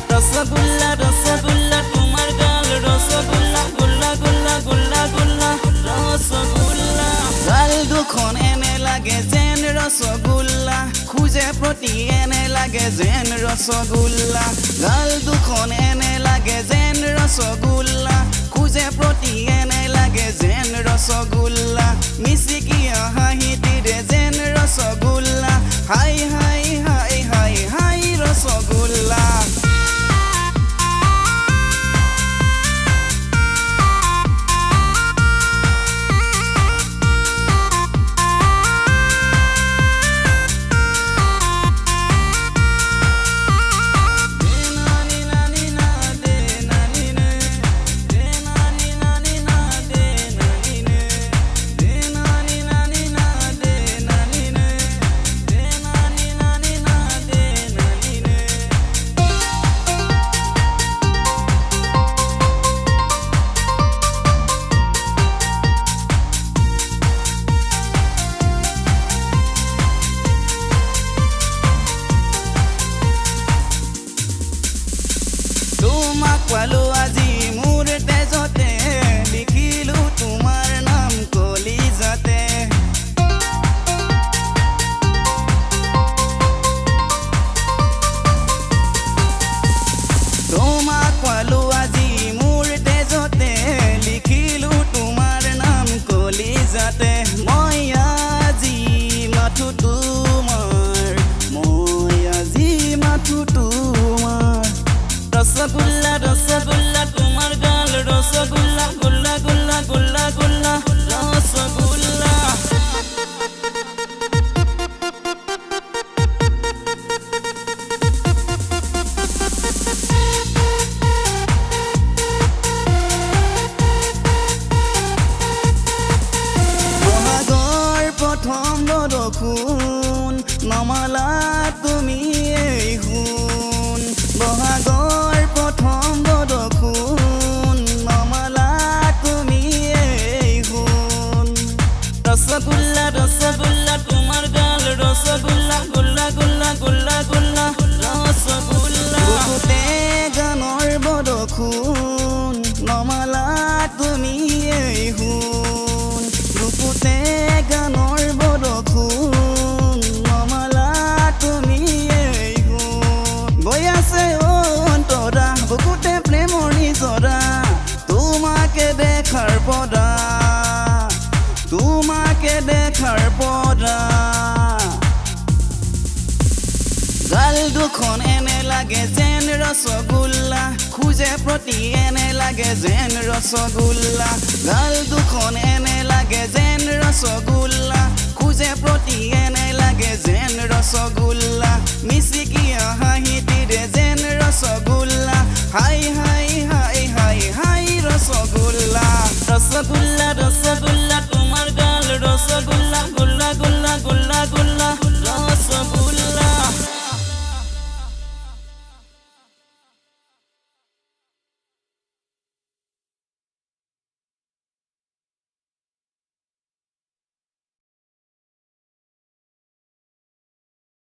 ৰসগোল্লা ৰসগোল্লা তোমাৰ গাল ৰসগোল্লা গোল্লা গোল্লা গোল্লা গোল্লা ৰসগোল্লা গাল দুখন এনে লাগে যেন ৰসগোল্লা খুঁজে প্ৰতি এনে লাগে যেন ৰসগোল্লা গাল দুখন এনে লাগে যেন ৰসগোল্লা খুঁজে প্ৰতি এনে লাগে যেন ৰসগোল্লা মিচিকিয়া হাঁহিটিৰে যেন ৰসগোল্লা হাই হাই হাই হাই হাই ৰসগোল্লা পালো আজি মোৰ তেজতে লিখিলো তোমাৰ নাম কলিজাতে তোমাক পালো আজি মোৰ তেজতে লিখিলো তোমাৰ নাম কলিজাতে মই আজি মাথো তোমাৰ মই আজি মাথো তোমাৰ ৰসগোল্লা ৰসগোল্লা তোমাৰ গাল ৰসগোল্লা গোল্লা গোল্লা গোল্লা গোল্লা ৰসগোল্লা বহাগৰ প্ৰথম বৰষুণ নমালা তুমি এই শুন বহাগৰ প্ৰথম বৰষুণ নমালা তুমি এই শুন ৰসগোল্লা ৰসগোল্লা তোমাৰ গাল ৰসগোল্লা গোল্লা গোল্লা গোল্লা গোল্লা ৰসগোল্লা বুকুতে গানৰ বৰষুণ নমালা তুমি এই শুন বুকুতে গানৰ বৰষুণ নমালা তুমি এই শুন বৈ আছে অন্তৰা বুকুতে প্ৰেমৰ নিজৰা তোমাকে দেখাৰ পৰা তোমাকে দেখাৰ পৰা গাল দুখন এনে লাগে যেন ৰসগোল্লা খুঁজে প্ৰতি এনে লাগে যেন ৰসগোল্লা গাল দুখন এনে লাগে যেন ৰসগোল্লা খুঁজে প্ৰতি এনে লাগে যেন ৰসগোল্লা মিচিকিয়া হাঁহিটিৰে যেন ৰসগোল্লা হাই হাই হাই হাই হাই ৰসগোল্লা ৰসগোল্লা